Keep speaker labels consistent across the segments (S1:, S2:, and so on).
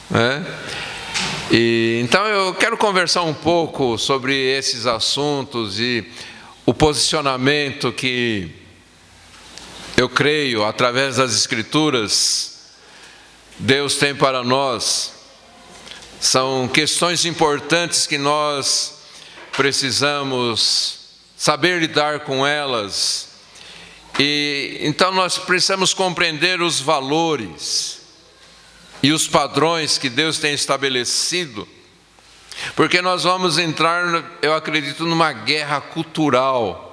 S1: né? E então eu quero conversar um pouco sobre esses assuntos e o posicionamento que eu creio, através das Escrituras, Deus tem para nós. São questões importantes que nós precisamos saber lidar com elas. E então nós precisamos compreender os valores e os padrões que Deus tem estabelecido, porque nós vamos entrar, eu acredito, numa guerra cultural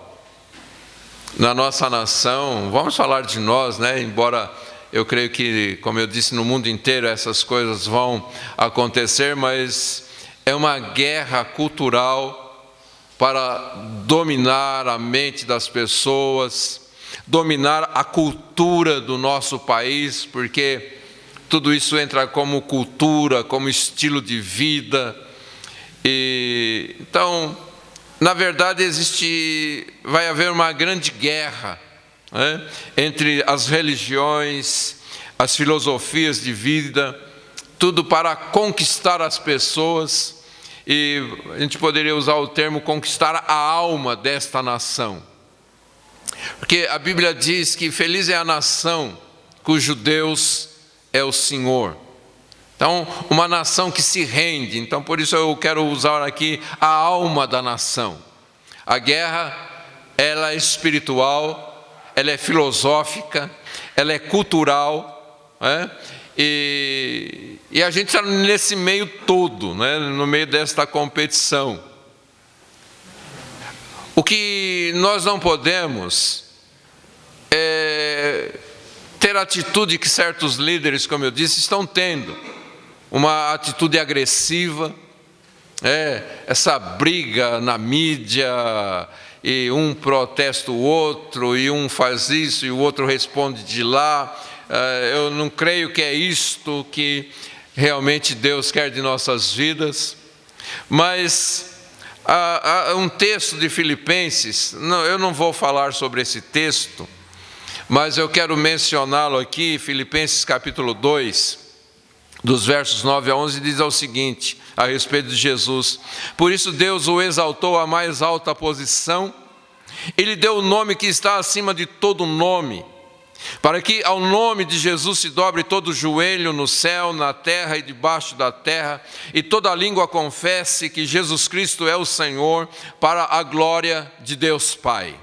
S1: na nossa nação. Vamos falar de nós, né? Embora eu creio que, como eu disse, no mundo inteiro essas coisas vão acontecer, mas é uma guerra cultural para dominar a mente das pessoas, dominar a cultura do nosso país, porque tudo isso entra como cultura, como estilo de vida. E então, na verdade, vai haver uma grande guerra, né, entre as religiões, as filosofias de vida, tudo para conquistar as pessoas. E a gente poderia usar o termo conquistar a alma desta nação. Porque a Bíblia diz que feliz é a nação cujo Deus é o Senhor. Então, uma nação que se rende. Então, por isso eu quero usar aqui a alma da nação. A guerra, ela é espiritual, ela é filosófica, ela é cultural, né? E a gente está nesse meio todo, né? No meio desta competição. O que nós não podemos é ter a atitude que certos líderes, como eu disse, estão tendo. Uma atitude agressiva, essa briga na mídia, e um protesta o outro, e um faz isso, e o outro responde de lá. Eu não creio que é isto que realmente Deus quer de nossas vidas. Mas há um texto de Filipenses, eu não vou falar sobre esse texto, mas eu quero mencioná-lo aqui. Filipenses capítulo 2, dos versos 9 a 11, diz o seguinte, a respeito de Jesus: por isso Deus o exaltou à mais alta posição, Ele deu o nome que está acima de todo nome, para que ao nome de Jesus se dobre todo joelho no céu, na terra e debaixo da terra, e toda língua confesse que Jesus Cristo é o Senhor, para a glória de Deus Pai.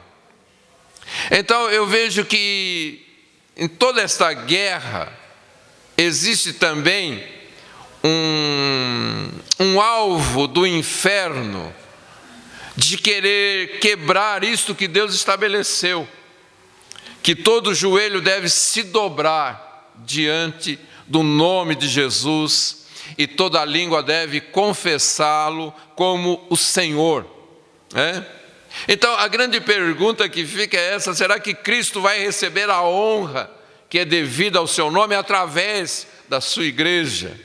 S1: Então eu vejo que em toda esta guerra existe também um alvo do inferno de querer quebrar isto que Deus estabeleceu, que todo joelho deve se dobrar diante do nome de Jesus e toda língua deve confessá-lo como o Senhor, né? Então a grande pergunta que fica é essa: será que Cristo vai receber a honra que é devida ao seu nome através da sua igreja?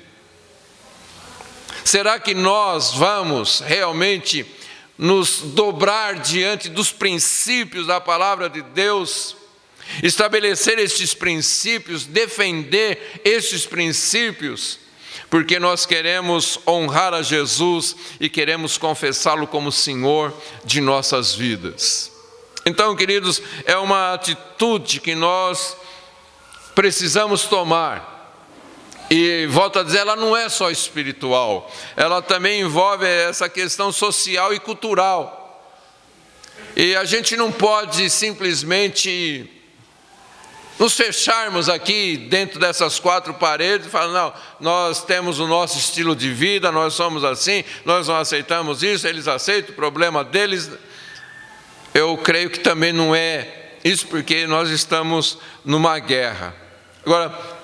S1: Será que nós vamos realmente nos dobrar diante dos princípios da palavra de Deus, estabelecer estes princípios, defender estes princípios, porque nós queremos honrar a Jesus e queremos confessá-lo como Senhor de nossas vidas? Então, queridos, é uma atitude que nós precisamos tomar. E volto a dizer, ela não é só espiritual, ela também envolve essa questão social e cultural. E a gente não pode simplesmente nos fecharmos aqui dentro dessas quatro paredes e falar: não, nós temos o nosso estilo de vida, nós somos assim, nós não aceitamos isso, eles aceitam, o problema deles. Eu creio que também não é isso, porque nós estamos numa guerra. Agora,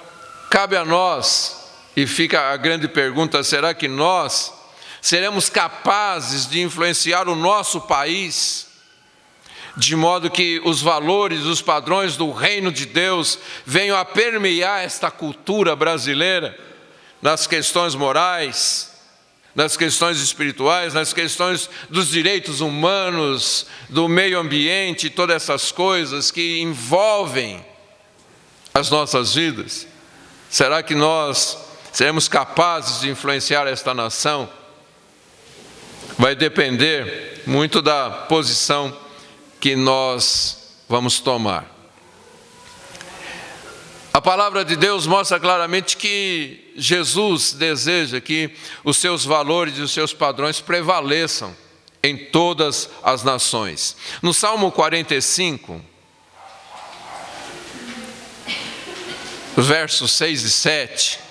S1: cabe a nós, e fica a grande pergunta: será que nós seremos capazes de influenciar o nosso país, de modo que os valores, os padrões do reino de Deus venham a permear esta cultura brasileira, nas questões morais, nas questões espirituais, nas questões dos direitos humanos, do meio ambiente, todas essas coisas que envolvem as nossas vidas? Será que nós seremos capazes de influenciar esta nação, vai depender muito da posição que nós vamos tomar. A palavra de Deus mostra claramente que Jesus deseja que os seus valores e os seus padrões prevaleçam em todas as nações. No Salmo 45, os versos 6 e 7,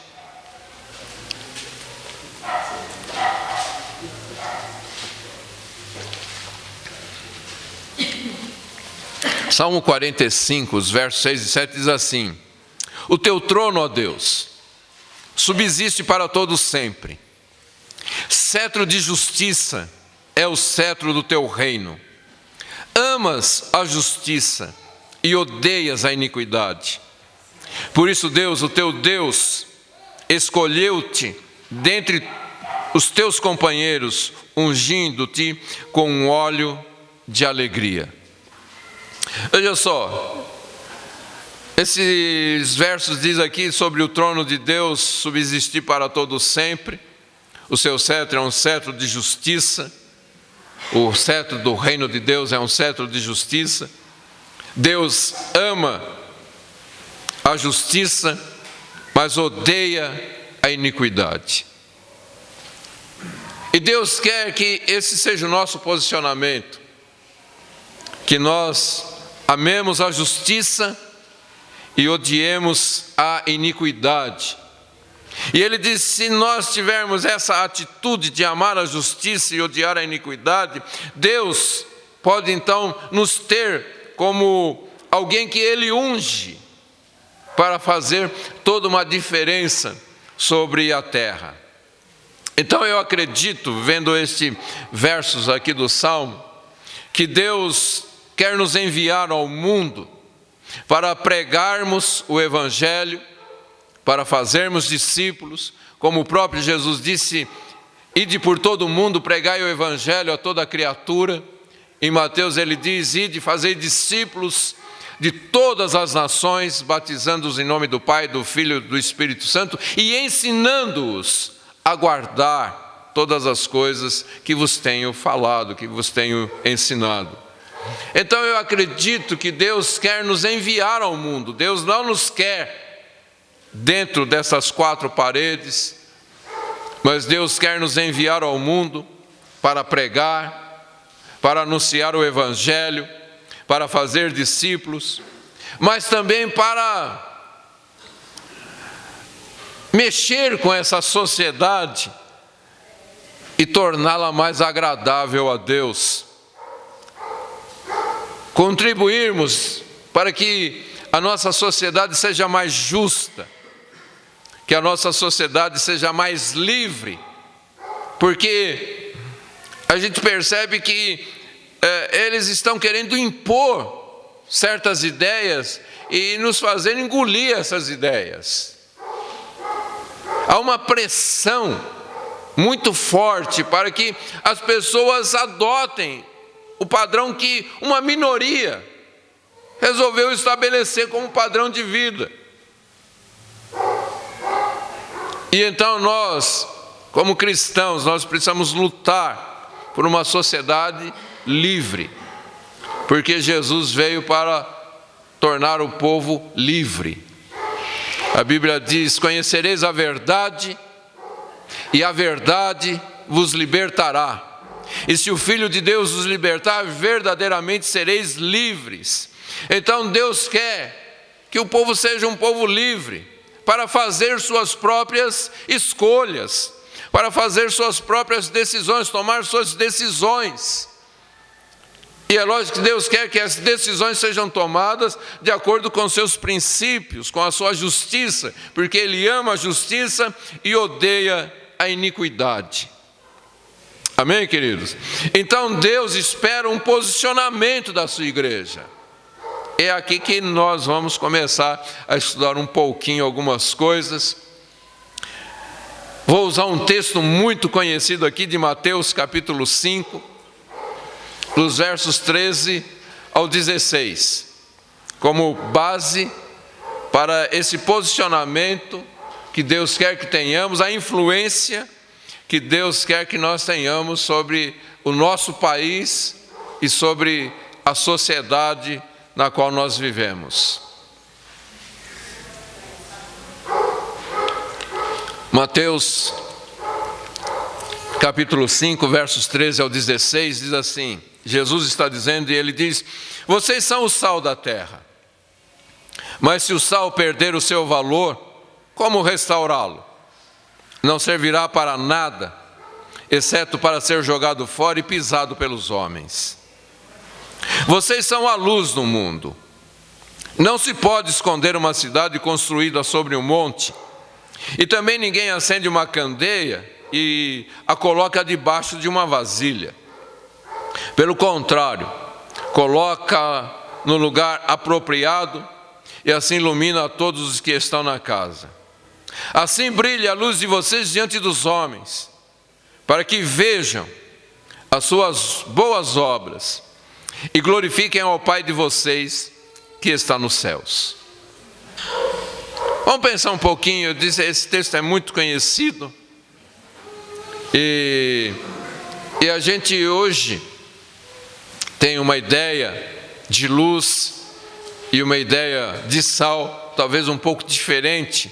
S1: Salmo 45, os versos 6 e 7 diz assim: o teu trono, ó Deus, subsiste para todo sempre. Cetro de justiça é o cetro do teu reino. Amas a justiça e odeias a iniquidade. Por isso, Deus, o teu Deus, escolheu-te dentre os teus companheiros, ungindo-te com um óleo de alegria. Veja só, esses versos diz aqui sobre o trono de Deus subsistir para todo sempre. O seu cetro é um cetro de justiça. O cetro do reino de Deus é um cetro de justiça. Deus ama a justiça, mas odeia a iniquidade. E Deus quer que esse seja o nosso posicionamento, que nós amemos a justiça e odiemos a iniquidade. E ele diz: se nós tivermos essa atitude de amar a justiça e odiar a iniquidade, Deus pode então nos ter como alguém que ele unge para fazer toda uma diferença sobre a terra. Então eu acredito, vendo estes versos aqui do Salmo, que Deus quer nos enviar ao mundo para pregarmos o Evangelho, para fazermos discípulos, como o próprio Jesus disse: ide por todo o mundo, pregai o Evangelho a toda criatura. Em Mateus ele diz: ide, fazei discípulos de todas as nações, batizando-os em nome do Pai, do Filho e do Espírito Santo, e ensinando-os a guardar todas as coisas que vos tenho falado, que vos tenho ensinado. Então eu acredito que Deus quer nos enviar ao mundo. Deus não nos quer dentro dessas quatro paredes, mas Deus quer nos enviar ao mundo para pregar, para anunciar o Evangelho, para fazer discípulos, mas também para mexer com essa sociedade e torná-la mais agradável a Deus. Contribuirmos para que a nossa sociedade seja mais justa, que a nossa sociedade seja mais livre, porque a gente percebe que eles estão querendo impor certas ideias e nos fazer engolir essas ideias. Há uma pressão muito forte para que as pessoas adotem o padrão que uma minoria resolveu estabelecer como padrão de vida. E então nós, como cristãos, nós precisamos lutar por uma sociedade livre, porque Jesus veio para tornar o povo livre. A Bíblia diz: conhecereis a verdade, e a verdade vos libertará. E se o Filho de Deus os libertar, verdadeiramente sereis livres. Então Deus quer que o povo seja um povo livre, para fazer suas próprias escolhas, para fazer suas próprias decisões, tomar suas decisões. E é lógico que Deus quer que as decisões sejam tomadas de acordo com seus princípios, com a sua justiça, porque Ele ama a justiça e odeia a iniquidade. Amém, queridos? Então Deus espera um posicionamento da sua igreja. É aqui que nós vamos começar a estudar um pouquinho algumas coisas. Vou usar um texto muito conhecido aqui de Mateus capítulo 5, dos versos 13 ao 16, como base para esse posicionamento que Deus quer que tenhamos, a influência que Deus quer que nós tenhamos sobre o nosso país e sobre a sociedade na qual nós vivemos. Mateus capítulo 5, versos 13 ao 16, diz assim, Jesus está dizendo e ele diz: vocês são o sal da terra, mas se o sal perder o seu valor, como restaurá-lo? Não servirá para nada, exceto para ser jogado fora e pisado pelos homens. Vocês são a luz do mundo. Não se pode esconder uma cidade construída sobre um monte, e também ninguém acende uma candeia e a coloca debaixo de uma vasilha. Pelo contrário, coloca no lugar apropriado e assim ilumina a todos os que estão na casa. Assim brilha a luz de vocês diante dos homens, para que vejam as suas boas obras e glorifiquem ao Pai de vocês que está nos céus. Vamos pensar um pouquinho. Eu disse, esse texto é muito conhecido e a gente hoje tem uma ideia de luz e uma ideia de sal talvez um pouco diferente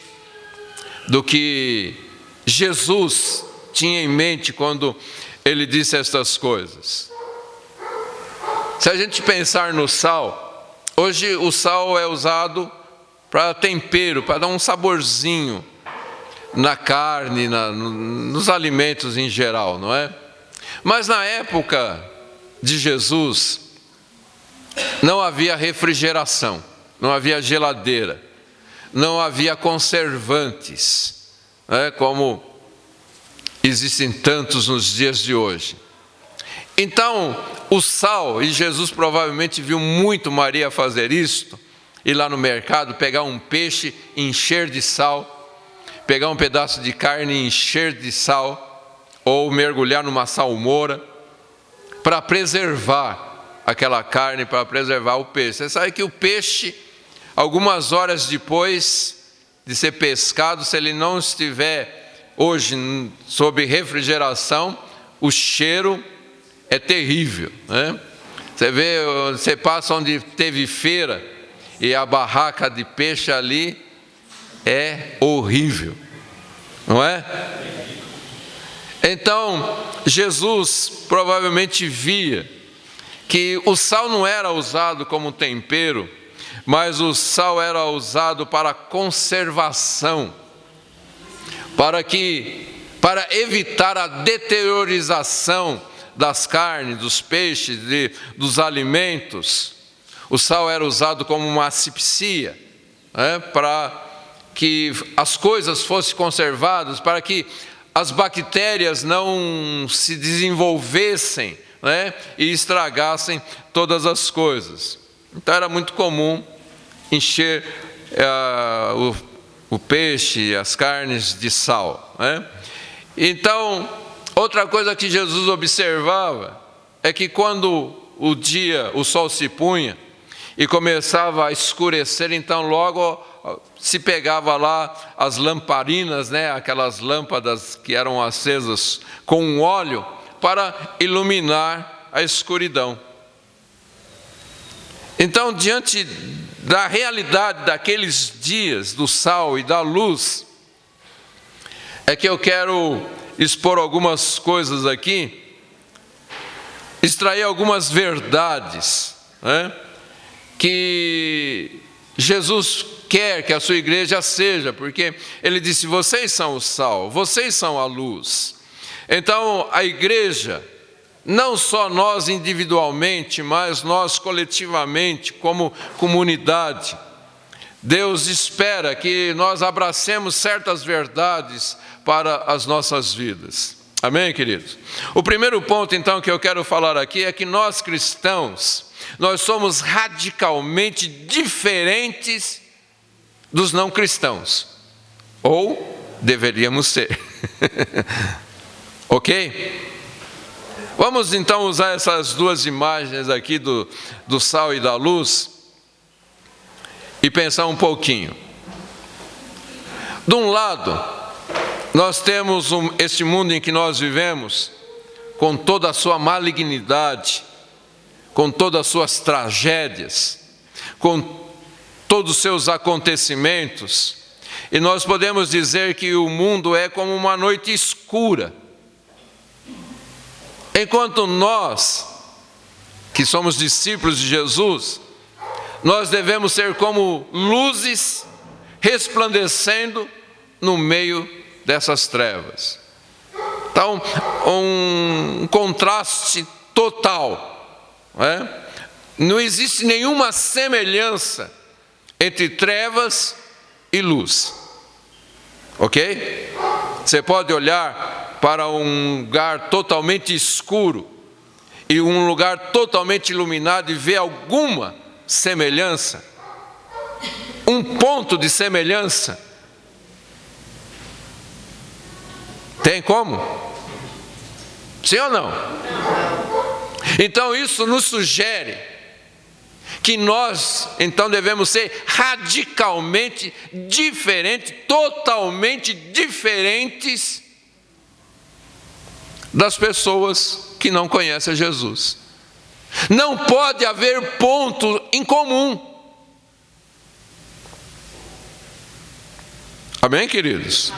S1: do que Jesus tinha em mente quando ele disse estas coisas. Se a gente pensar no sal, hoje o sal é usado para tempero, para dar um saborzinho na carne, nos alimentos em geral, não é? Mas na época de Jesus, não havia refrigeração, não havia geladeira, não havia conservantes, como existem tantos nos dias de hoje. Então, o sal, e Jesus provavelmente viu muito Maria fazer isto, ir lá no mercado, pegar um peixe, encher de sal, pegar um pedaço de carne e encher de sal, ou mergulhar numa salmoura, para preservar aquela carne, para preservar o peixe. Você sabe que o peixe, algumas horas depois de ser pescado, se ele não estiver hoje sob refrigeração, o cheiro é terrível, né? Você passa onde teve feira e a barraca de peixe ali é horrível, não é? Então, Jesus provavelmente via que o sal não era usado como tempero, mas o sal era usado para conservação, para evitar a deteriorização das carnes, dos peixes, dos alimentos. O sal era usado como uma asepsia, para que as coisas fossem conservadas, para que as bactérias não se desenvolvessem, e estragassem todas as coisas. Então era muito comum encher o peixe, as carnes de sal, Então, outra coisa que Jesus observava é que quando o sol se punha e começava a escurecer, então logo se pegava lá as lamparinas, aquelas lâmpadas que eram acesas com um óleo para iluminar a escuridão. Então, diante da realidade daqueles dias do sal e da luz, é que eu quero expor algumas coisas aqui, extrair algumas verdades, que Jesus quer que a sua igreja seja, porque ele disse: vocês são o sal, vocês são a luz. Então a igreja, não só nós individualmente, mas nós coletivamente, como comunidade, Deus espera que nós abracemos certas verdades para as nossas vidas. Amém, queridos? O primeiro ponto, então, que eu quero falar aqui é que nós cristãos, nós somos radicalmente diferentes dos não cristãos. Ou deveríamos ser. Ok? Vamos então usar essas duas imagens aqui do sal e da luz e pensar um pouquinho. De um lado, nós temos este mundo em que nós vivemos, com toda a sua malignidade, com todas as suas tragédias, com todos os seus acontecimentos, e nós podemos dizer que o mundo é como uma noite escura. Enquanto nós, que somos discípulos de Jesus, nós devemos ser como luzes resplandecendo no meio dessas trevas. Então, um contraste total, né? Não existe nenhuma semelhança entre trevas e luz, ok? Você pode olhar para um lugar totalmente escuro e um lugar totalmente iluminado e ver alguma semelhança, um ponto de semelhança. Tem como? Sim ou não? Então isso nos sugere que nós, então, devemos ser radicalmente diferentes, totalmente diferentes das pessoas que não conhecem Jesus. Não pode haver ponto em comum. Amém, queridos?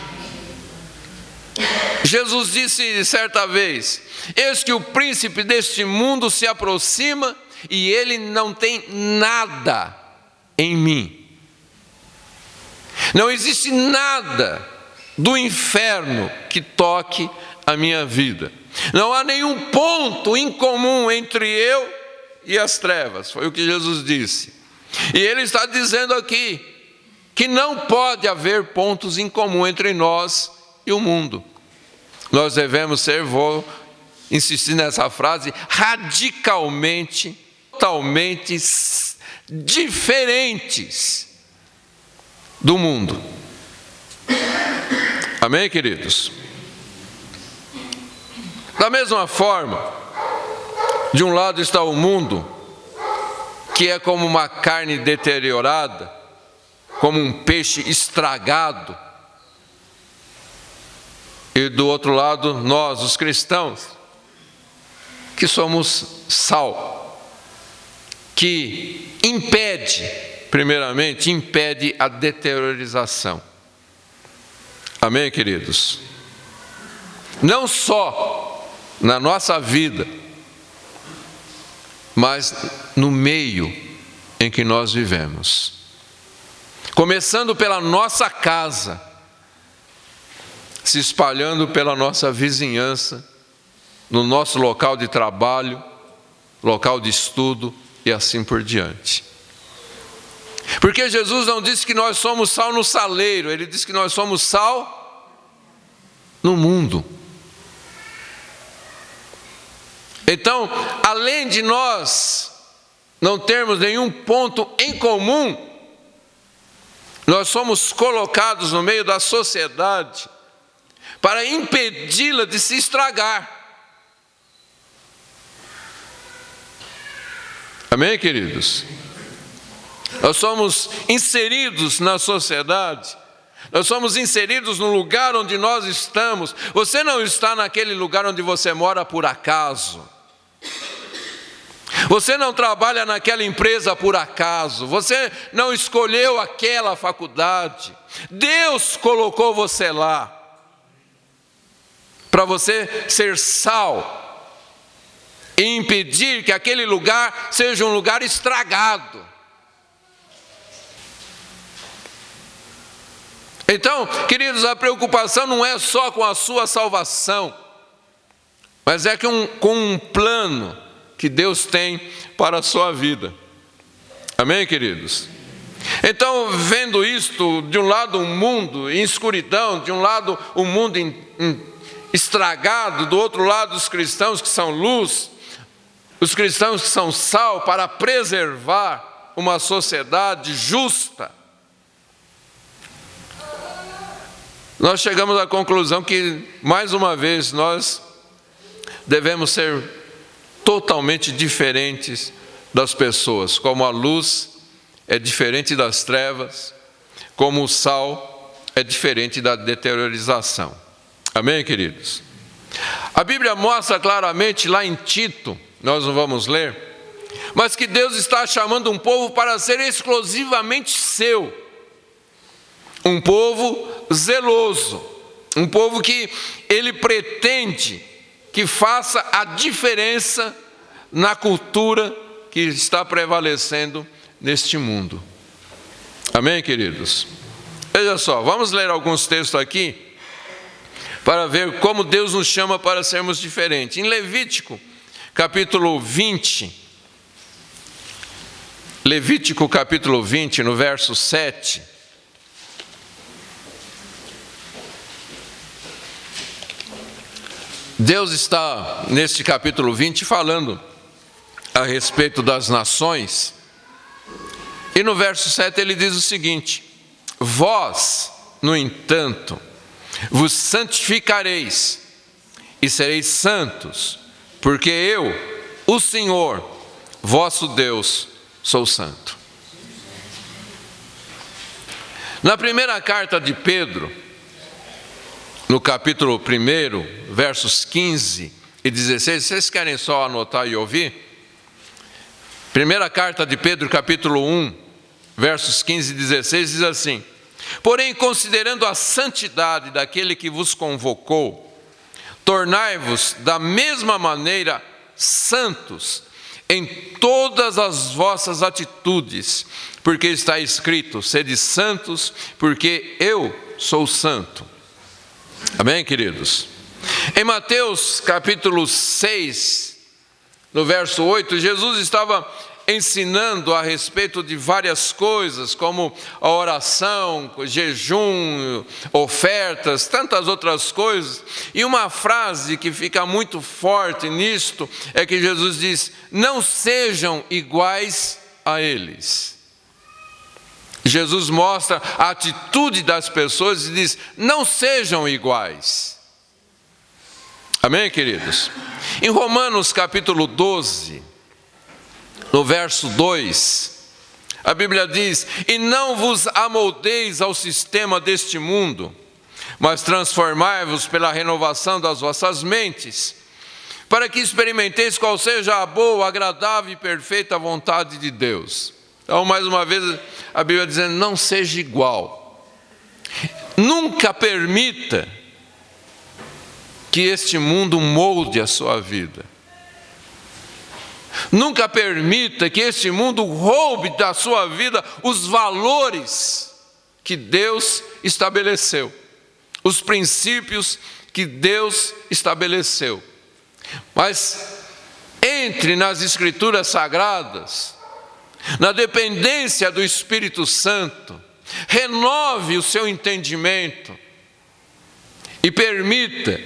S1: Jesus disse certa vez: eis que o príncipe deste mundo se aproxima e ele não tem nada em mim. Não existe nada do inferno que toque a minha vida. Não há nenhum ponto em comum entre eu e as trevas. Foi o que Jesus disse. E ele está dizendo aqui que não pode haver pontos em comum entre nós e o mundo. Nós devemos ser, vou insistir nessa frase, radicalmente, totalmente diferentes do mundo. Amém, queridos? Da mesma forma, de um lado está o mundo, que é como uma carne deteriorada, como um peixe estragado. E do outro lado, nós, os cristãos, que somos sal, que impede a deteriorização. Amém, queridos? Não só na nossa vida, mas no meio em que nós vivemos. Começando pela nossa casa, se espalhando pela nossa vizinhança, no nosso local de trabalho, local de estudo e assim por diante. Porque Jesus não disse que nós somos sal no saleiro, Ele disse que nós somos sal no mundo. Então, além de nós não termos nenhum ponto em comum, nós somos colocados no meio da sociedade para impedi-la de se estragar. Amém, queridos? Nós somos inseridos na sociedade, nós somos inseridos no lugar onde nós estamos. Você não está naquele lugar onde você mora por acaso. Você não trabalha naquela empresa por acaso. Você não escolheu aquela faculdade. Deus colocou você lá para você ser sal e impedir que aquele lugar seja um lugar estragado. Então, queridos, a preocupação não é só com a sua salvação, mas é com um plano que Deus tem para a sua vida. Amém, queridos? Então, vendo isto, de um lado um mundo em escuridão, de um lado um mundo estragado, do outro lado os cristãos que são luz, os cristãos que são sal, para preservar uma sociedade justa, nós chegamos à conclusão que, mais uma vez, nós devemos ser totalmente diferentes das pessoas, como a luz é diferente das trevas, como o sal é diferente da deteriorização. Amém, queridos? A Bíblia mostra claramente lá em Tito, nós não vamos ler, mas que Deus está chamando um povo para ser exclusivamente seu. Um povo zeloso, um povo que ele pretende que faça a diferença na cultura que está prevalecendo neste mundo. Amém, queridos? Veja só, vamos ler alguns textos aqui para ver como Deus nos chama para sermos diferentes. Em Levítico, capítulo 20, Levítico capítulo 20, no verso 7, Deus está, neste capítulo 20, falando a respeito das nações, e no verso 7 ele diz o seguinte: vós, no entanto, vos santificareis e sereis santos, porque eu, o Senhor, vosso Deus, sou santo. Na primeira carta de Pedro, no capítulo 1, versos 15 e 16, vocês querem só anotar e ouvir? Primeira carta de Pedro, capítulo 1, versos 15 e 16, diz assim: porém, considerando a santidade daquele que vos convocou, tornai-vos da mesma maneira santos em todas as vossas atitudes, porque está escrito: sede santos, porque eu sou santo. Amém, queridos? Em Mateus capítulo 6, no verso 8, Jesus estava ensinando a respeito de várias coisas, como a oração, jejum, ofertas, tantas outras coisas. E uma frase que fica muito forte nisto é que Jesus diz: não sejam iguais a eles. Jesus mostra a atitude das pessoas e diz: não sejam iguais. Amém, queridos? Em Romanos capítulo 12, no verso 2, a Bíblia diz: e não vos amoldeis ao sistema deste mundo, mas transformai-vos pela renovação das vossas mentes, para que experimenteis qual seja a boa, agradável e perfeita vontade de Deus. Então, mais uma vez, a Bíblia dizendo: não seja igual. Nunca permita que este mundo molde a sua vida. Nunca permita que este mundo roube da sua vida os valores que Deus estabeleceu, os princípios que Deus estabeleceu. Mas entre nas Escrituras Sagradas, na dependência do Espírito Santo, renove o seu entendimento e permita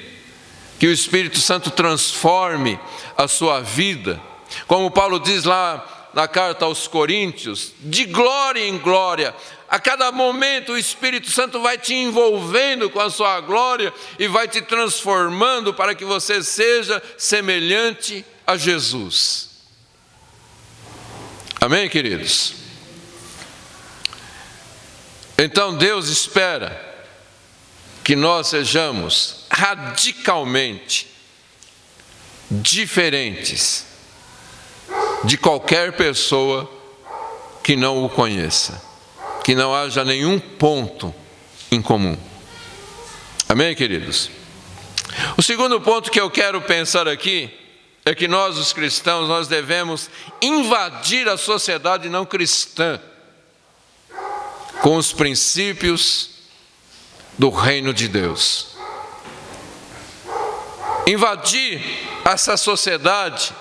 S1: que o Espírito Santo transforme a sua vida. Como Paulo diz lá na carta aos Coríntios, de glória em glória, a cada momento o Espírito Santo vai te envolvendo com a sua glória e vai te transformando para que você seja semelhante a Jesus. Amém, queridos? Então Deus espera que nós sejamos radicalmente diferentes de qualquer pessoa que não o conheça, que não haja nenhum ponto em comum. Amém, queridos? O segundo ponto que eu quero pensar aqui é que nós, os cristãos, nós devemos invadir a sociedade não cristã com os princípios do reino de Deus. Invadir essa sociedade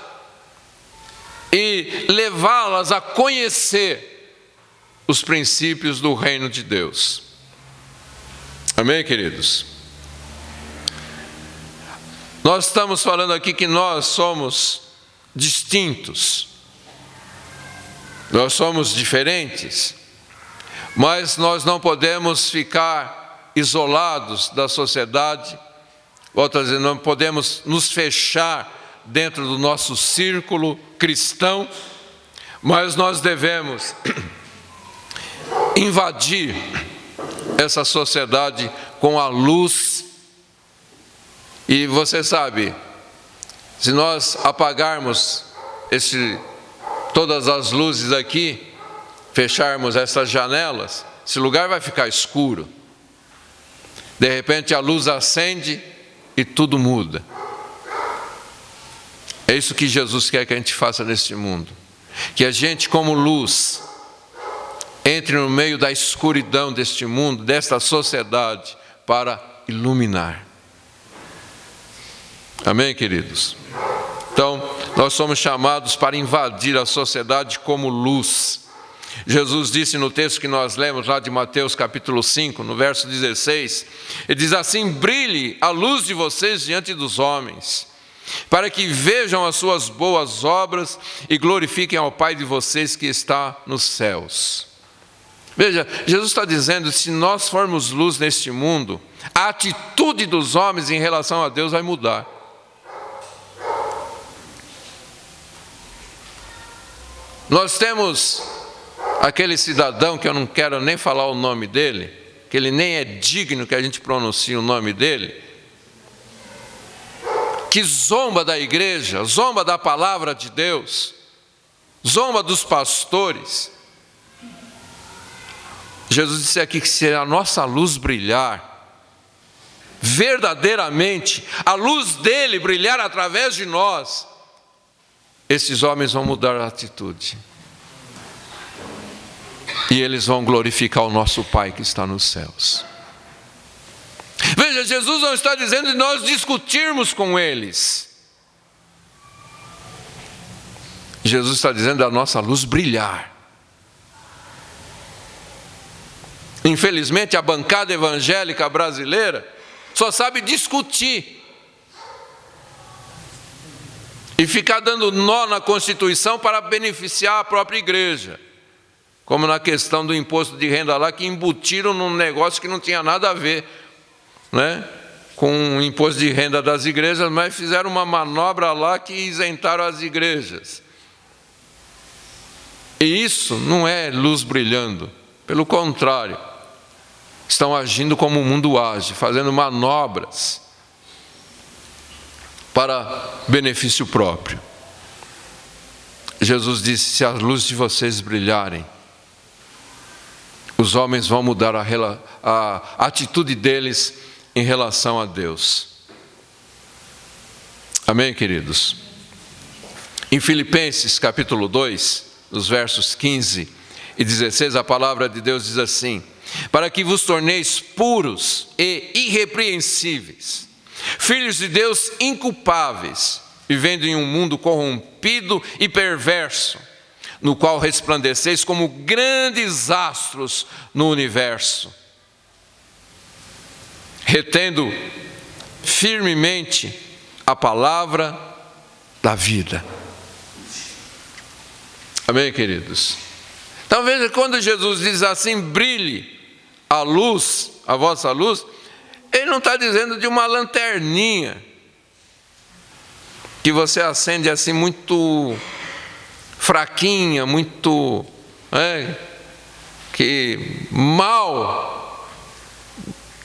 S1: e levá-las a conhecer os princípios do reino de Deus. Amém, queridos? Nós estamos falando aqui que nós somos distintos, nós somos diferentes, mas nós não podemos ficar isolados da sociedade, outras vezes não podemos nos fechar dentro do nosso círculo cristão, mas nós devemos invadir essa sociedade com a luz. E você sabe, se nós apagarmos todas as luzes aqui, fecharmos essas janelas, esse lugar vai ficar escuro. De repente a luz acende e tudo muda. É isso que Jesus quer que a gente faça neste mundo. Que a gente, como luz, entre no meio da escuridão deste mundo, desta sociedade, para iluminar. Amém, queridos? Então, nós somos chamados para invadir a sociedade como luz. Jesus disse no texto que nós lemos lá de Mateus capítulo 5, no verso 16, ele diz assim: brilhe a luz de vocês diante dos homens, para que vejam as suas boas obras e glorifiquem ao Pai de vocês que está nos céus. Veja, Jesus está dizendo, se nós formos luz neste mundo, a atitude dos homens em relação a Deus vai mudar. Nós temos aquele cidadão que eu não quero nem falar o nome dele, que ele nem é digno que a gente pronuncie o nome dele, que zomba da igreja, zomba da palavra de Deus, zomba dos pastores. Jesus disse aqui que se a nossa luz brilhar, verdadeiramente, a luz dele brilhar através de nós, esses homens vão mudar a atitude. E eles vão glorificar o nosso Pai que está nos céus. Veja, Jesus não está dizendo de nós discutirmos com eles. Jesus está dizendo da nossa luz brilhar. Infelizmente, a bancada evangélica brasileira só sabe discutir e ficar dando nó na Constituição para beneficiar a própria igreja. Como na questão do imposto de renda lá, que embutiram num negócio que não tinha nada a ver, né, com o imposto de renda das igrejas, mas fizeram uma manobra lá que isentaram as igrejas. E isso não é luz brilhando, pelo contrário, estão agindo como o mundo age, fazendo manobras para benefício próprio. Jesus disse: se as luzes de vocês brilharem, os homens vão mudar a atitude deles em relação a Deus. Amém, queridos? Em Filipenses capítulo 2, nos versos 15 e 16, a palavra de Deus diz assim: para que vos torneis puros e irrepreensíveis, filhos de Deus inculpáveis, vivendo em um mundo corrompido e perverso, no qual resplandeceis como grandes astros no universo, retendo firmemente a palavra da vida. Amém, queridos? Então veja, quando Jesus diz assim, brilhe a luz, a vossa luz, ele não está dizendo de uma lanterninha que você acende assim muito fraquinha, muito que mal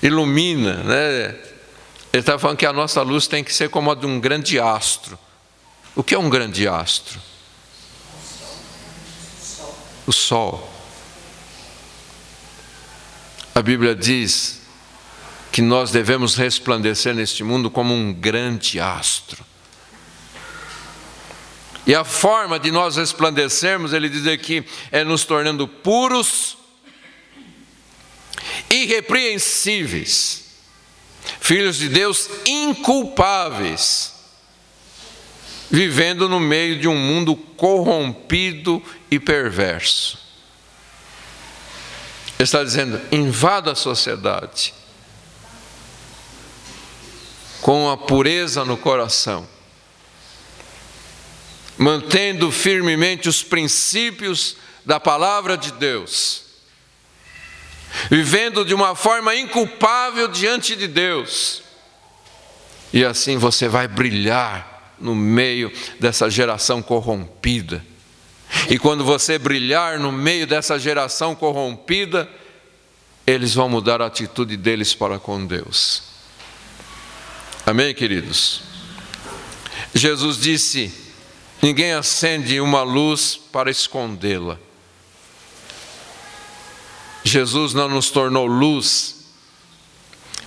S1: ilumina, né? Ele está falando que a nossa luz tem que ser como a de um grande astro. O que é um grande astro? O sol. A Bíblia diz que nós devemos resplandecer neste mundo como um grande astro. E a forma de nós resplandecermos, ele diz aqui, é nos tornando puros, irrepreensíveis, filhos de Deus inculpáveis, vivendo no meio de um mundo corrompido e perverso. Ele está dizendo, invada a sociedade com a pureza no coração, mantendo firmemente os princípios da palavra de Deus, vivendo de uma forma inculpável diante de Deus, e assim você vai brilhar no meio dessa geração corrompida. E quando você brilhar no meio dessa geração corrompida, eles vão mudar a atitude deles para com Deus. Amém, queridos? Jesus disse: ninguém acende uma luz para escondê-la. Jesus não nos tornou luz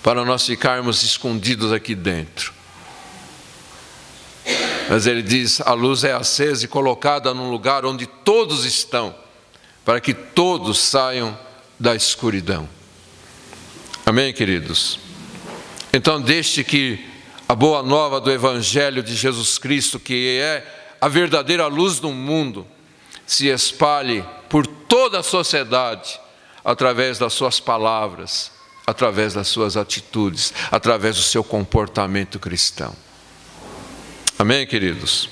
S1: para nós ficarmos escondidos aqui dentro. Mas ele diz: a luz é acesa e colocada num lugar onde todos estão, para que todos saiam da escuridão. Amém, queridos? Então deixe que a boa nova do Evangelho de Jesus Cristo, que é a verdadeira luz do mundo, se espalhe por toda a sociedade, através das suas palavras, através das suas atitudes, através do seu comportamento cristão. Amém, queridos?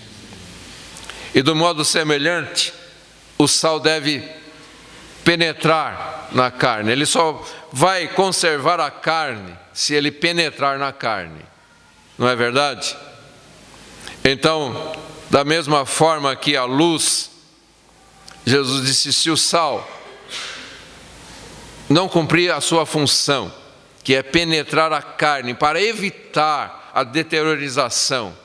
S1: E do modo semelhante, o sal deve penetrar na carne. Ele só vai conservar a carne se ele penetrar na carne. Não é verdade? Então, da mesma forma que a luz, Jesus disse: se o sal não cumprir a sua função, que é penetrar a carne, para evitar a deteriorização,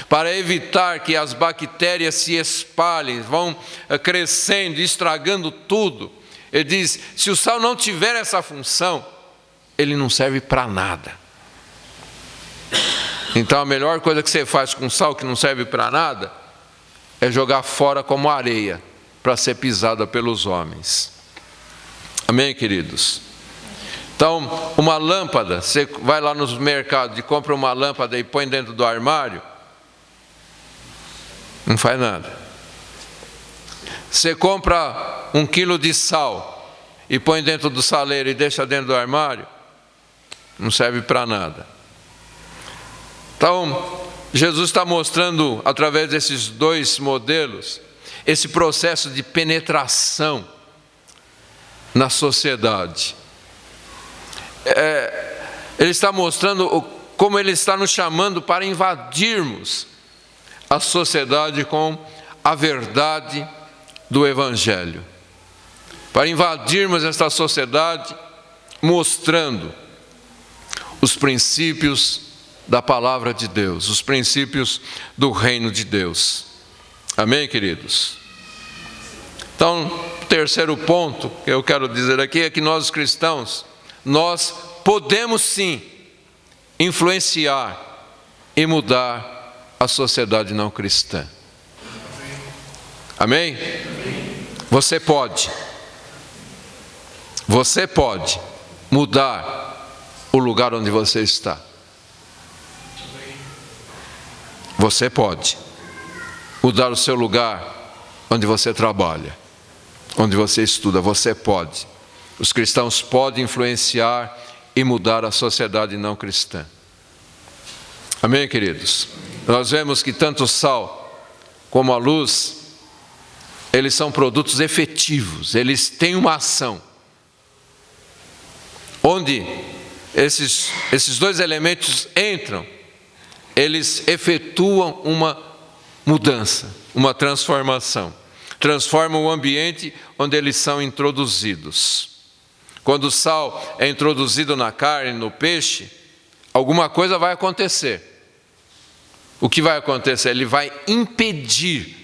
S1: para evitar que as bactérias se espalhem, vão crescendo, estragando tudo. Ele diz: se o sal não tiver essa função, ele não serve para nada. Então a melhor coisa que você faz com sal que não serve para nada é jogar fora como areia para ser pisada pelos homens. Amém, queridos? Então, uma lâmpada, você vai lá nos mercados e compra uma lâmpada e põe dentro do armário, não faz nada. Você compra 1 quilo de sal e põe dentro do saleiro e deixa dentro do armário, não serve para nada. Então, Jesus está mostrando, através desses dois modelos, esse processo de penetração na sociedade. Ele está mostrando como ele está nos chamando para invadirmos a sociedade com a verdade do Evangelho. Para invadirmos esta sociedade mostrando os princípios da palavra de Deus, os princípios do reino de Deus. Amém, queridos? Então, o terceiro ponto que eu quero dizer aqui é que nós cristãos, nós podemos sim influenciar e mudar a sociedade não cristã. Amém? Você pode mudar o lugar onde você está. Você pode mudar o seu lugar onde você trabalha, onde você estuda. Você pode. Os cristãos podem influenciar e mudar a sociedade não cristã. Amém, queridos? Nós vemos que tanto o sal como a luz, eles são produtos efetivos, eles têm uma ação. Onde esses dois elementos entram, eles efetuam uma mudança, uma transformação. Transformam o ambiente onde eles são introduzidos. Quando o sal é introduzido na carne, no peixe, alguma coisa vai acontecer. O que vai acontecer? Ele vai impedir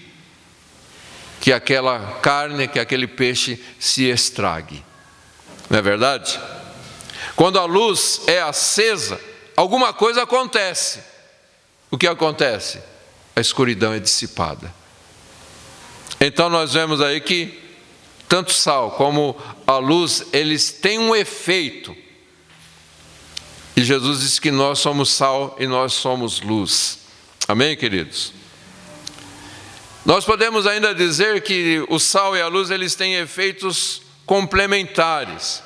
S1: que aquela carne, que aquele peixe se estrague. Não é verdade? Quando a luz é acesa, alguma coisa acontece. O que acontece? A escuridão é dissipada. Então nós vemos aí que tanto sal como a luz, eles têm um efeito. E Jesus disse que nós somos sal e nós somos luz. Amém, queridos? Nós podemos ainda dizer que o sal e a luz, eles têm efeitos complementares.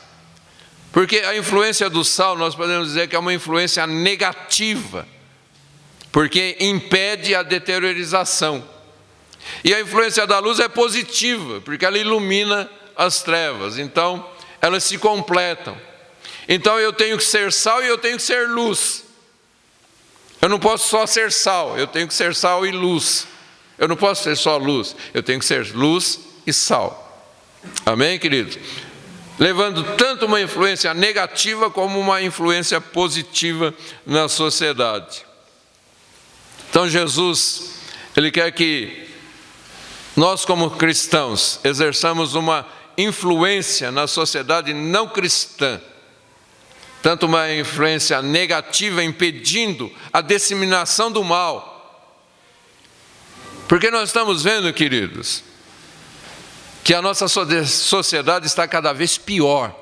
S1: Porque a influência do sal, nós podemos dizer que é uma influência negativa, porque impede a deteriorização. E a influência da luz é positiva, porque ela ilumina as trevas. Então, elas se completam. Então, eu tenho que ser sal e eu tenho que ser luz. Eu não posso só ser sal, eu tenho que ser sal e luz. Eu não posso ser só luz, eu tenho que ser luz e sal. Amém, queridos? levando tanto uma influência negativa como uma influência positiva na sociedade. Então Jesus, Ele quer que nós como cristãos exerçamos uma influência na sociedade não cristã, tanto uma influência negativa impedindo a disseminação do mal. Porque nós estamos vendo, queridos, que a nossa sociedade está cada vez pior,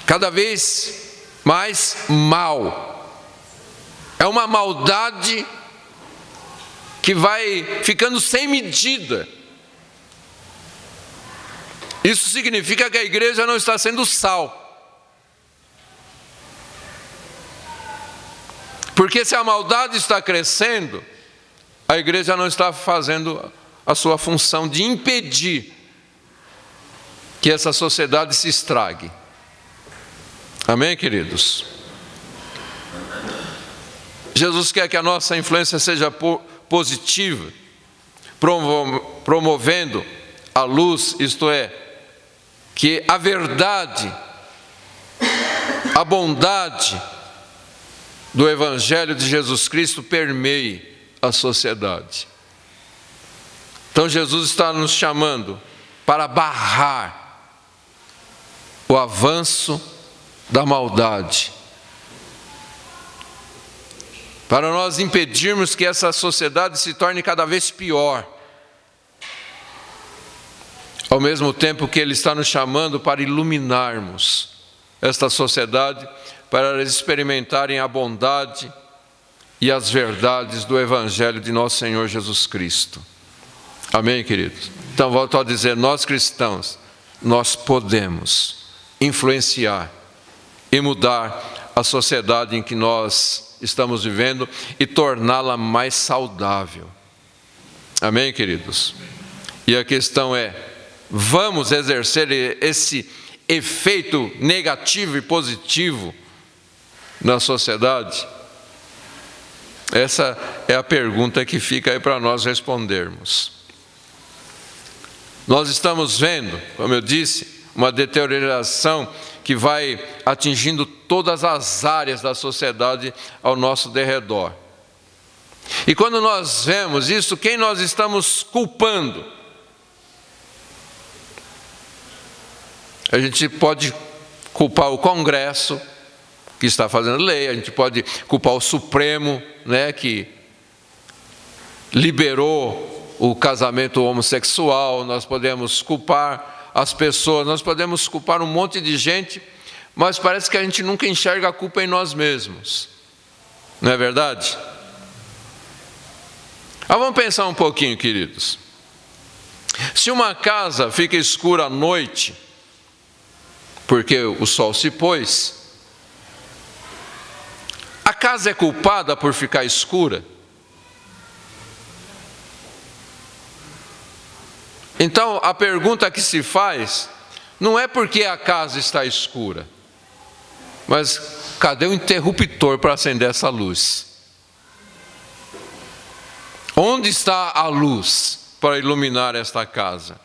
S1: cada vez mais mal. É uma maldade que vai ficando sem medida. Isso significa que a igreja não está sendo sal. Porque se a maldade está crescendo, a igreja não está fazendo a sua função de impedir que essa sociedade se estrague. Amém, queridos? Jesus quer que a nossa influência seja positiva, promovendo a luz, isto é, que a verdade, a bondade do Evangelho de Jesus Cristo permeie a sociedade. Então Jesus está nos chamando para barrar o avanço da maldade, para nós impedirmos que essa sociedade se torne cada vez pior, ao mesmo tempo que Ele está nos chamando para iluminarmos esta sociedade, para eles experimentarem a bondade e as verdades do Evangelho de nosso Senhor Jesus Cristo. Amém, queridos? Então, volto a dizer, nós cristãos, nós podemos influenciar e mudar a sociedade em que nós estamos vivendo e torná-la mais saudável. Amém, queridos? E a questão é, vamos exercer esse efeito negativo e positivo na sociedade? Essa é a pergunta que fica aí para nós respondermos. Nós estamos vendo, como eu disse, uma deterioração que vai atingindo todas as áreas da sociedade ao nosso derredor. E quando nós vemos isso, quem nós estamos culpando? A gente pode culpar o Congresso, que está fazendo lei, a gente pode culpar o Supremo, que liberou o casamento homossexual, nós podemos culpar as pessoas, nós podemos culpar um monte de gente, mas parece que a gente nunca enxerga a culpa em nós mesmos. Não é verdade? Vamos pensar um pouquinho, queridos. Se uma casa fica escura à noite, porque o sol se pôs, a casa é culpada por ficar escura? Então, a pergunta que se faz não é porque a casa está escura, mas cadê o interruptor para acender essa luz? Onde está a luz para iluminar esta casa?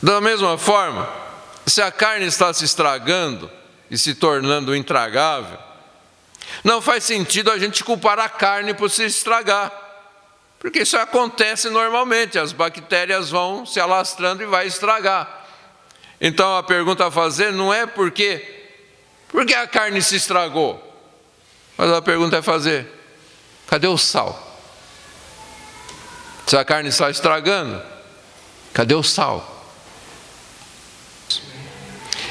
S1: Da mesma forma, se a carne está se estragando e se tornando intragável, não faz sentido a gente culpar a carne por se estragar. Porque isso acontece normalmente, as bactérias vão se alastrando e vai estragar. Então a pergunta a fazer não é por que a carne se estragou, mas a pergunta é fazer, cadê o sal? Se a carne está estragando, cadê o sal?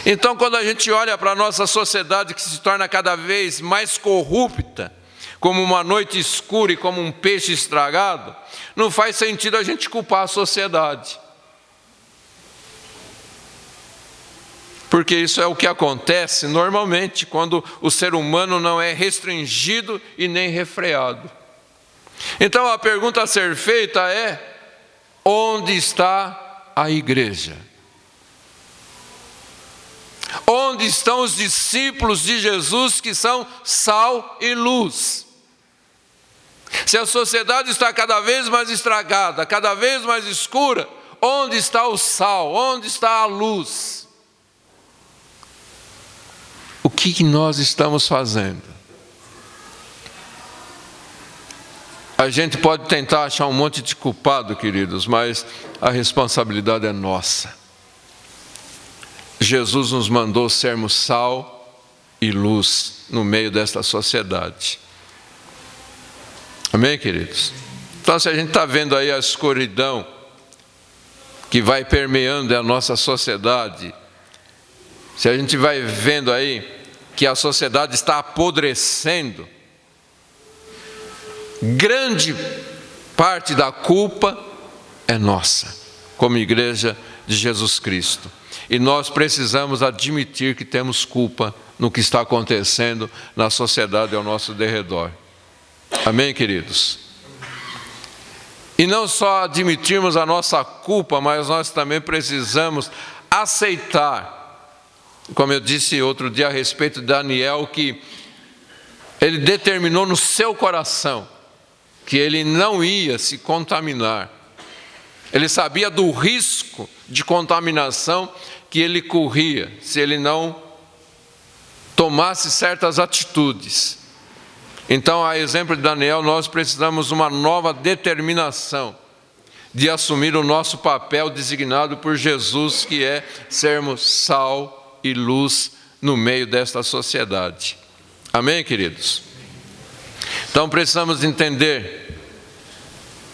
S1: Então quando a gente olha para a nossa sociedade que se torna cada vez mais corrupta, como uma noite escura e como um peixe estragado, não faz sentido a gente culpar a sociedade. Porque isso é o que acontece normalmente quando o ser humano não é restringido e nem refreado. Então a pergunta a ser feita é: onde está a igreja? Onde estão os discípulos de Jesus que são sal e luz? Se a sociedade está cada vez mais estragada, cada vez mais escura, onde está o sal? Onde está a luz? O que nós estamos fazendo? A gente pode tentar achar um monte de culpado, queridos, mas a responsabilidade é nossa. Jesus nos mandou sermos sal e luz no meio desta sociedade. Amém, queridos? Então, se a gente está vendo aí a escuridão que vai permeando a nossa sociedade, se a gente vai vendo aí que a sociedade está apodrecendo, grande parte da culpa é nossa, como igreja de Jesus Cristo. E nós precisamos admitir que temos culpa no que está acontecendo na sociedade ao nosso derredor. Amém, queridos? E não só admitirmos a nossa culpa, mas nós também precisamos aceitar, como eu disse outro dia a respeito de Daniel, que ele determinou no seu coração que ele não ia se contaminar. Ele sabia do risco de contaminação que ele corria se ele não tomasse certas atitudes. Então, a exemplo de Daniel, nós precisamos de uma nova determinação de assumir o nosso papel designado por Jesus, que é sermos sal e luz no meio desta sociedade. Amém, queridos? Então, precisamos entender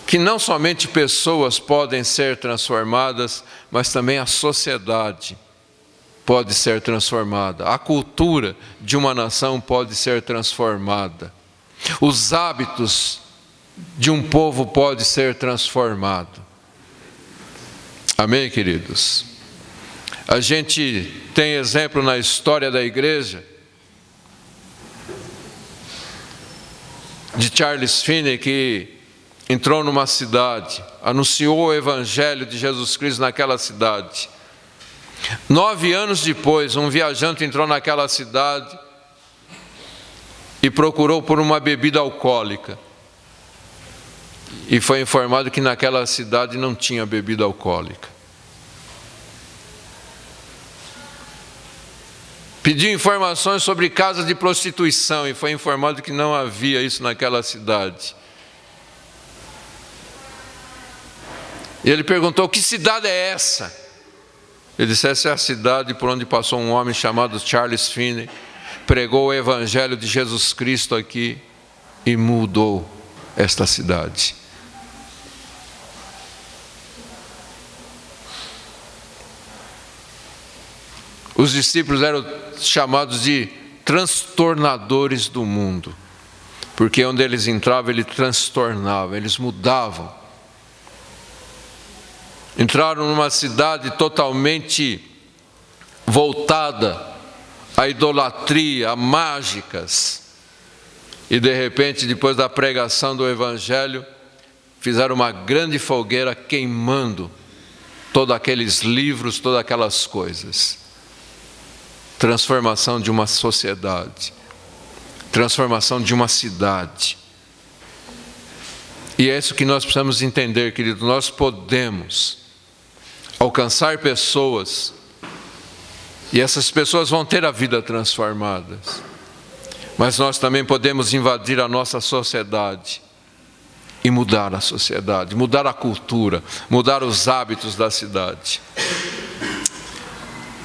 S1: que não somente pessoas podem ser transformadas, mas também a sociedade pode ser transformada. A cultura de uma nação pode ser transformada. Os hábitos de um povo podem ser transformados. Amém, queridos? A gente tem exemplo na história da igreja de Charles Finney, que entrou numa cidade, anunciou o evangelho de Jesus Cristo naquela cidade. 9 anos depois, um viajante entrou naquela cidade e procurou por uma bebida alcoólica. E foi informado que naquela cidade não tinha bebida alcoólica. Pediu informações sobre casas de prostituição e foi informado que não havia isso naquela cidade. E ele perguntou: que cidade é essa? Ele disse: essa é a cidade por onde passou um homem chamado Charles Finney, pregou o evangelho de Jesus Cristo aqui e mudou esta cidade. Os discípulos eram chamados de transtornadores do mundo, porque onde eles entravam, eles transtornavam, eles mudavam. Entraram numa cidade totalmente voltada à idolatria, a mágicas, e de repente, depois da pregação do evangelho, fizeram uma grande fogueira queimando todos aqueles livros, todas aquelas coisas. Transformação de uma sociedade, transformação de uma cidade. E é isso que nós precisamos entender, querido. Nós podemos alcançar pessoas, e essas pessoas vão ter a vida transformada, mas nós também podemos invadir a nossa sociedade e mudar a sociedade, mudar a cultura, mudar os hábitos da cidade.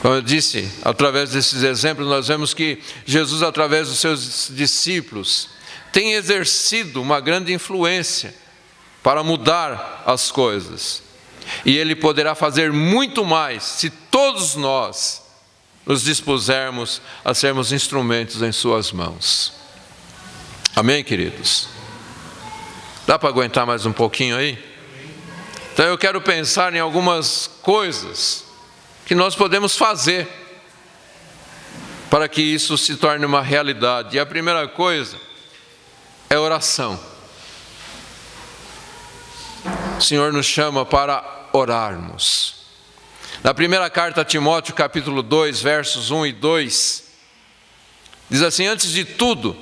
S1: Como eu disse, através desses exemplos nós vemos que Jesus, através dos seus discípulos, tem exercido uma grande influência para mudar as coisas. E Ele poderá fazer muito mais se todos nós nos dispusermos a sermos instrumentos em suas mãos. Amém, queridos? Dá para aguentar mais um pouquinho aí? Então eu quero pensar em algumas coisas que nós podemos fazer para que isso se torne uma realidade. E a primeira coisa é oração. O Senhor nos chama para orarmos. Na primeira carta a Timóteo, capítulo 2, versos 1 e 2, diz assim: antes de tudo,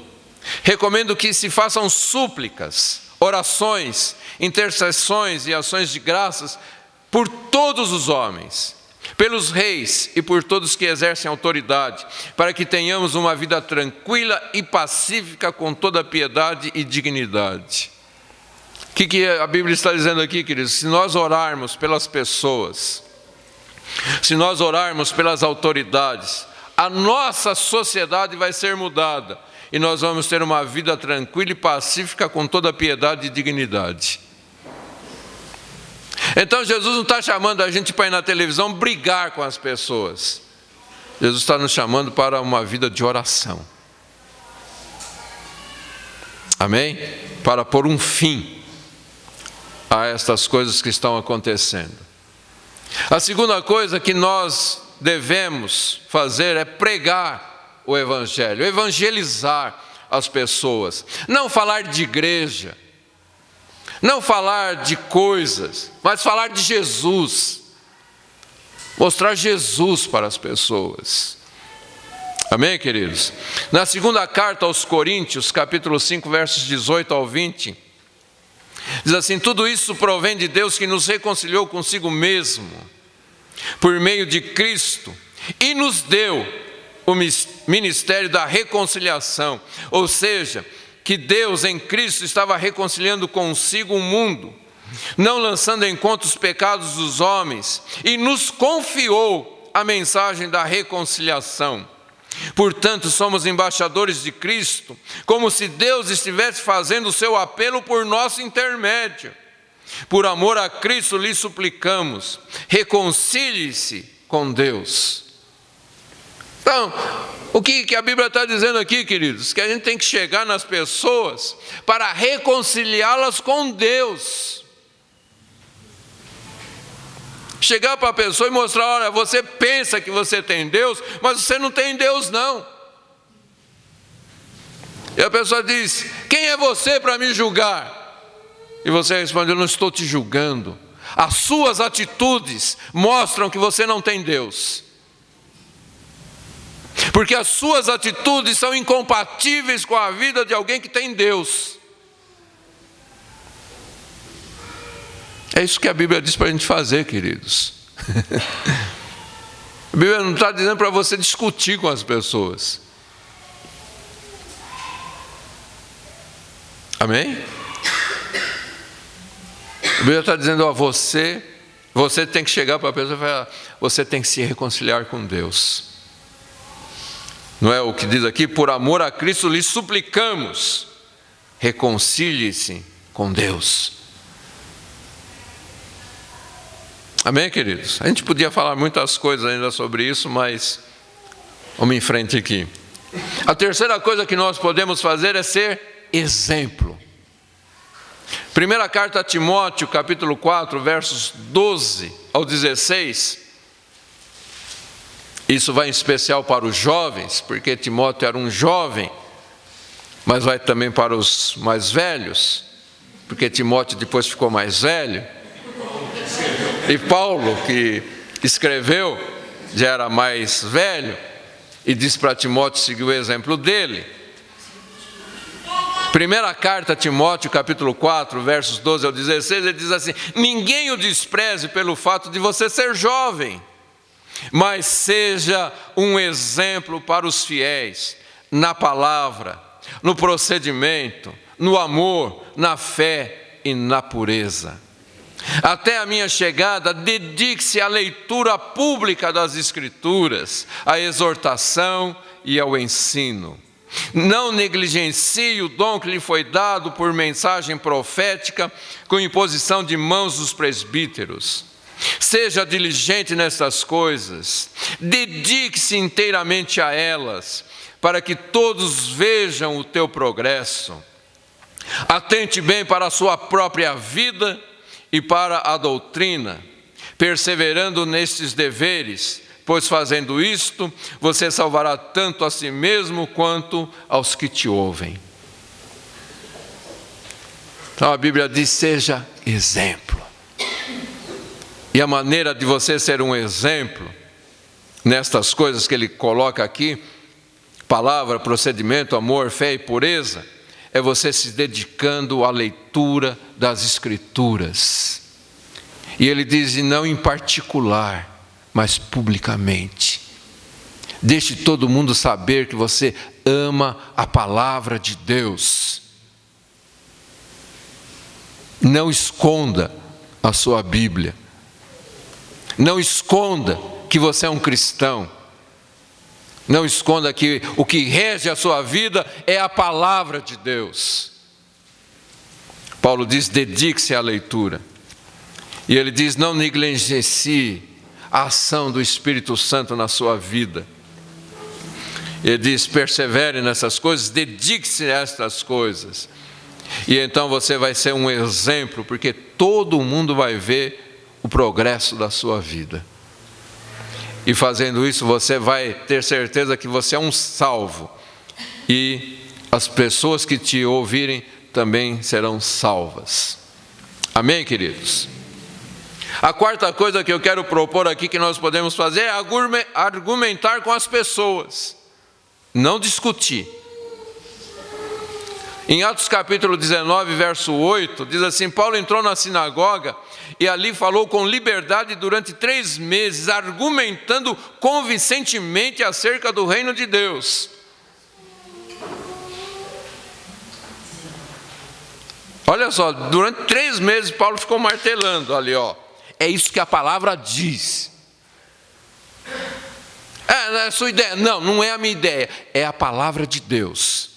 S1: Recomendo que se façam súplicas, orações, intercessões e ações de graças por todos os homens, pelos reis e por todos que exercem autoridade, para que tenhamos uma vida tranquila e pacífica com toda piedade e dignidade. O que a Bíblia está dizendo aqui, queridos? Se nós orarmos pelas pessoas, se nós orarmos pelas autoridades, a nossa sociedade vai ser mudada e nós vamos ter uma vida tranquila e pacífica com toda piedade e dignidade. Então Jesus não está chamando a gente para ir na televisão brigar com as pessoas. Jesus está nos chamando para uma vida de oração. Amém? Para pôr um fim a estas coisas que estão acontecendo. A segunda coisa que nós devemos fazer é pregar o Evangelho, evangelizar as pessoas. Não falar de igreja, não falar de coisas, mas falar de Jesus. Mostrar Jesus para as pessoas. Amém, queridos? Na segunda carta aos Coríntios, capítulo 5, versos 18 ao 20, diz assim: tudo isso provém de Deus que nos reconciliou consigo mesmo, por meio de Cristo, e nos deu o ministério da reconciliação. Ou seja, que Deus em Cristo estava reconciliando consigo o mundo, não lançando em conta os pecados dos homens, e nos confiou a mensagem da reconciliação. Portanto, somos embaixadores de Cristo, como se Deus estivesse fazendo o seu apelo por nosso intermédio. Por amor a Cristo lhe suplicamos, reconcilie-se com Deus. Então, o que a Bíblia está dizendo aqui, queridos? Que a gente tem que chegar nas pessoas para reconciliá-las com Deus. Chegar para a pessoa e mostrar: olha, você pensa que você tem Deus, mas você não tem Deus não. E a pessoa diz: quem é você para me julgar? E você responde: eu não estou te julgando. As suas atitudes mostram que você não tem Deus. Porque as suas atitudes são incompatíveis com a vida de alguém que tem Deus. É isso que a Bíblia diz para a gente fazer, queridos. A Bíblia não está dizendo para você discutir com as pessoas. Amém? A Bíblia está dizendo: ó, você tem que chegar para a pessoa e falar: você tem que se reconciliar com Deus. Não é o que diz aqui? Por amor a Cristo lhe suplicamos, reconcilie-se com Deus. Amém, queridos? A gente podia falar muitas coisas ainda sobre isso, mas vamos em frente aqui. A terceira coisa que nós podemos fazer é ser exemplo. Primeira carta a Timóteo, capítulo 4, versos 12 ao 16. Isso vai em especial para os jovens, porque Timóteo era um jovem, mas vai também para os mais velhos, porque Timóteo depois ficou mais velho. E Paulo, que escreveu, já era mais velho, e disse para Timóteo seguir o exemplo dele. Primeira carta a Timóteo, capítulo 4, versos 12 ao 16, ele diz assim: ninguém o despreze pelo fato de você ser jovem, mas seja um exemplo para os fiéis, na palavra, no procedimento, no amor, na fé e na pureza. Até a minha chegada, dedique-se à leitura pública das Escrituras, à exortação e ao ensino. Não negligencie o dom que lhe foi dado por mensagem profética, com imposição de mãos dos presbíteros. Seja diligente nestas coisas, dedique-se inteiramente a elas, para que todos vejam o teu progresso. Atente bem para a sua própria vida e para a doutrina, perseverando nestes deveres, pois fazendo isto, você salvará tanto a si mesmo quanto aos que te ouvem. Então a Bíblia diz: seja exemplo. E a maneira de você ser um exemplo nestas coisas que ele coloca aqui: palavra, procedimento, amor, fé e pureza, é você se dedicando à leitura das Escrituras. E ele diz, e não em particular, mas publicamente. Deixe todo mundo saber que você ama a palavra de Deus. Não esconda a sua Bíblia. Não esconda que você é um cristão. Não esconda que o que rege a sua vida é a palavra de Deus. Paulo diz, dedique-se à leitura. E ele diz, não negligencie a ação do Espírito Santo na sua vida. Ele diz, persevere nessas coisas, dedique-se a estas coisas. E então você vai ser um exemplo, porque todo mundo vai ver o progresso da sua vida. E fazendo isso, você vai ter certeza que você é um salvo. E as pessoas que te ouvirem também serão salvas. Amém, queridos? A quarta coisa que eu quero propor aqui que nós podemos fazer é argumentar com as pessoas. Não discutir. Em Atos capítulo 19, verso 8, diz assim, Paulo entrou na sinagoga e ali falou com liberdade durante 3 meses, argumentando convincentemente acerca do reino de Deus. Olha só, durante 3 meses Paulo ficou martelando ali, ó. É isso que a palavra diz. É a sua ideia? Não, não é a minha ideia, é a palavra de Deus.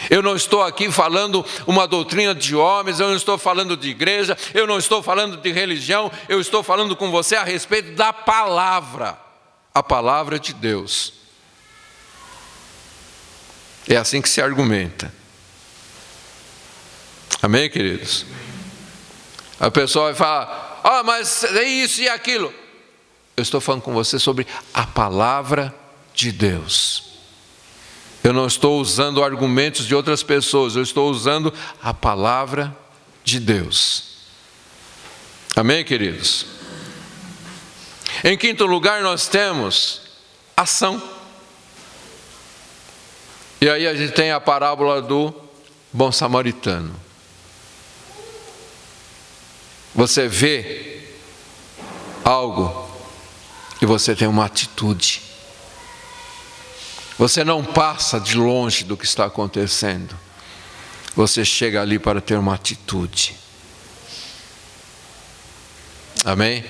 S1: Eu não estou aqui falando uma doutrina de homens, eu não estou falando de igreja, eu não estou falando de religião, eu estou falando com você a respeito da palavra, a palavra de Deus. É assim que se argumenta. Amém, queridos? A pessoa vai falar, mas é isso e aquilo. Eu estou falando com você sobre a palavra de Deus. Eu não estou usando argumentos de outras pessoas, eu estou usando a palavra de Deus. Amém, queridos? Em quinto lugar, nós temos ação. E aí a gente tem a parábola do bom samaritano. Você vê algo e você tem uma atitude. Você não passa de longe do que está acontecendo. Você chega ali para ter uma atitude. Amém?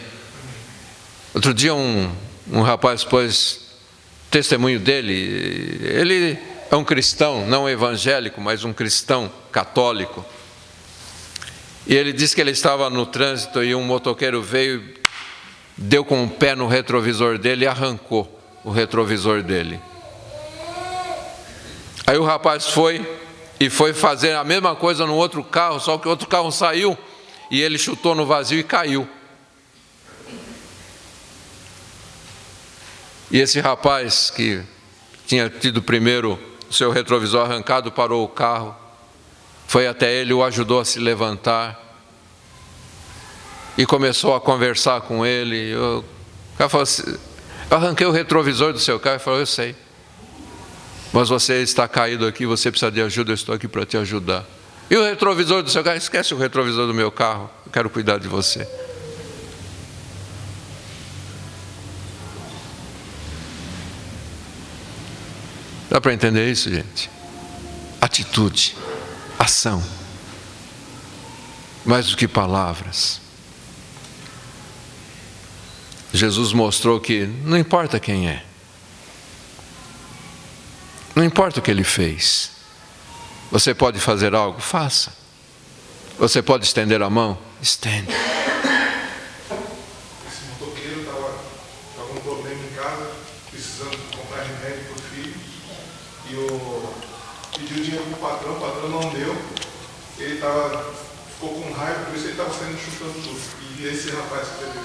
S1: Outro dia um rapaz pôs testemunho dele. Ele é um cristão, não evangélico, mas um cristão católico. E ele disse que ele estava no trânsito e um motoqueiro veio, deu com o pé no retrovisor dele e arrancou o retrovisor dele. Aí o rapaz foi fazer a mesma coisa no outro carro, só que o outro carro saiu e ele chutou no vazio e caiu. E esse rapaz que tinha tido primeiro o seu retrovisor arrancado, parou o carro, foi até ele, o ajudou a se levantar e começou a conversar com ele. O cara falou assim, eu arranquei o retrovisor do seu carro. Ele falou, eu sei. Mas você está caído aqui, você precisa de ajuda, eu estou aqui para te ajudar. E o retrovisor do seu carro? Esquece o retrovisor do meu carro, eu quero cuidar de você. Dá para entender isso, gente? Atitude, ação. Mais do que palavras. Jesus mostrou que não importa quem é. Não importa o que ele fez. Você pode fazer algo? Faça. Você pode estender a mão? Estenda.
S2: Esse motoqueiro estava com um problema em casa, precisando comprar remédio para o filho. E pediu dinheiro para o patrão não deu. Ele ficou com raiva, por isso ele estava saindo chutando tudo. E esse rapaz que teve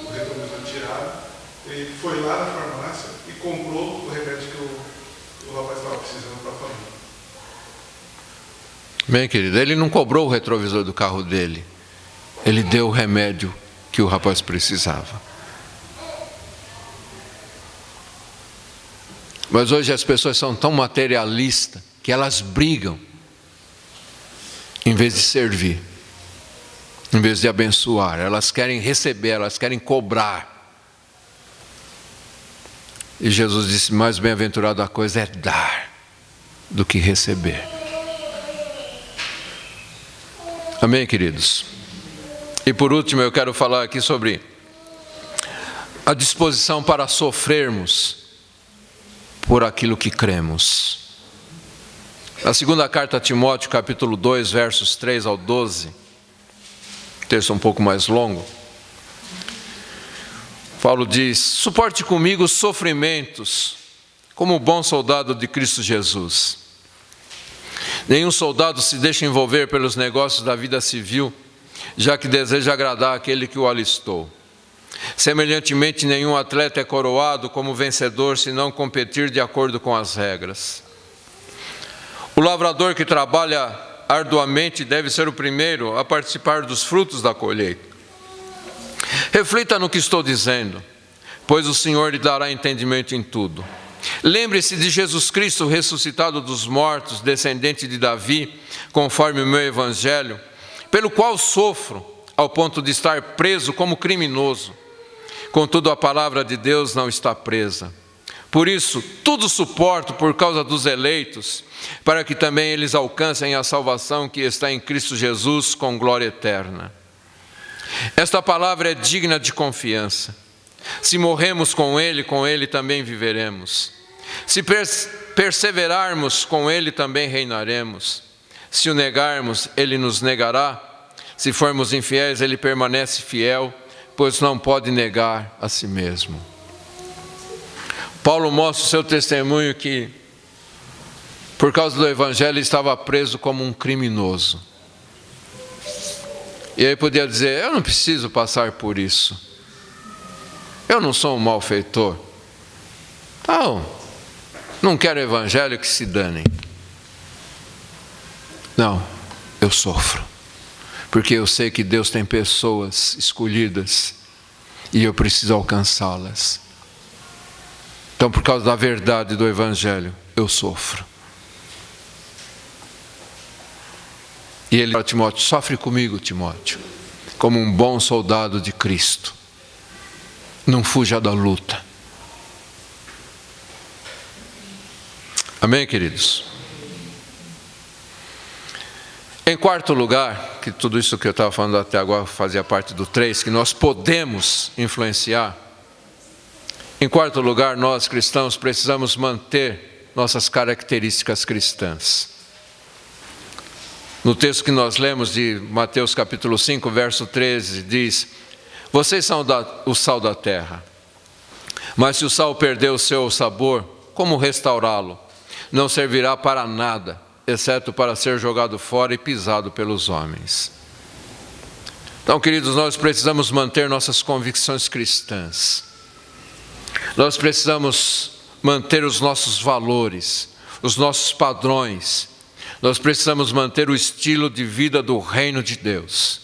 S2: o retrovisor tirado, ele foi lá na farmácia e comprou o remédio que o rapaz estava precisando para a família.
S1: Bem, querido, ele não cobrou o retrovisor do carro dele. Ele deu o remédio que o rapaz precisava. Mas hoje as pessoas são tão materialistas que elas brigam em vez de servir, em vez de abençoar. Elas querem receber, elas querem cobrar. E Jesus disse: mais bem-aventurada a coisa é dar do que receber. Amém, queridos? E por último eu quero falar aqui sobre a disposição para sofrermos por aquilo que cremos. Na segunda carta a Timóteo, capítulo 2, versos 3 ao 12, texto um pouco mais longo, Paulo diz: suporte comigo os sofrimentos, como bom soldado de Cristo Jesus. Nenhum soldado se deixa envolver pelos negócios da vida civil, já que deseja agradar aquele que o alistou. Semelhantemente, nenhum atleta é coroado como vencedor se não competir de acordo com as regras. O lavrador que trabalha arduamente deve ser o primeiro a participar dos frutos da colheita. Reflita no que estou dizendo, pois o Senhor lhe dará entendimento em tudo. Lembre-se de Jesus Cristo ressuscitado dos mortos, descendente de Davi, conforme o meu evangelho, pelo qual sofro, ao ponto de estar preso como criminoso. Contudo, a palavra de Deus não está presa. Por isso, tudo suporto por causa dos eleitos, para que também eles alcancem a salvação que está em Cristo Jesus com glória eterna. Esta palavra é digna de confiança. Se morremos com Ele também viveremos. Se perseverarmos com Ele, também reinaremos. Se o negarmos, Ele nos negará. Se formos infiéis, Ele permanece fiel, pois não pode negar a si mesmo. Paulo mostra o seu testemunho que, por causa do Evangelho, estava preso como um criminoso. E aí podia dizer: eu não preciso passar por isso. Eu não sou um malfeitor. Então, não quero Evangelho, que se danem. Não, eu sofro. Porque eu sei que Deus tem pessoas escolhidas e eu preciso alcançá-las. Então, por causa da verdade do Evangelho, eu sofro. E ele fala: Timóteo, sofre comigo, Timóteo, como um bom soldado de Cristo. Não fuja da luta. Amém, queridos? Em quarto lugar, que tudo isso que eu estava falando até agora fazia parte do 3, que nós podemos influenciar. Em quarto lugar, nós cristãos precisamos manter nossas características cristãs. No texto que nós lemos de Mateus capítulo 5, verso 13, diz: vocês são o sal da terra, mas se o sal perder o seu sabor, como restaurá-lo? Não servirá para nada, exceto para ser jogado fora e pisado pelos homens. Então, queridos, nós precisamos manter nossas convicções cristãs. Nós precisamos manter os nossos valores, os nossos padrões. Nós precisamos manter o estilo de vida do reino de Deus.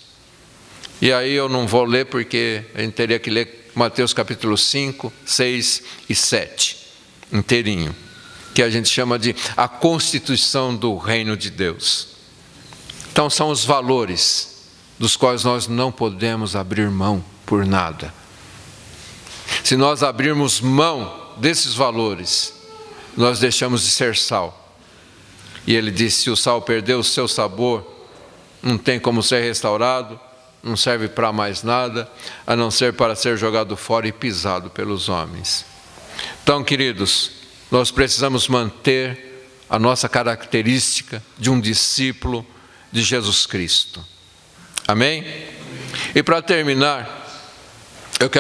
S1: E aí eu não vou ler, porque a gente teria que ler Mateus capítulo 5, 6 e 7, inteirinho, que a gente chama de a constituição do reino de Deus. Então são os valores dos quais nós não podemos abrir mão por nada. Se nós abrirmos mão desses valores, nós deixamos de ser sal. E ele disse: se o sal perdeu o seu sabor, não tem como ser restaurado, não serve para mais nada, a não ser para ser jogado fora e pisado pelos homens. Então, queridos, nós precisamos manter a nossa característica de um discípulo de Jesus Cristo. Amém? E para terminar,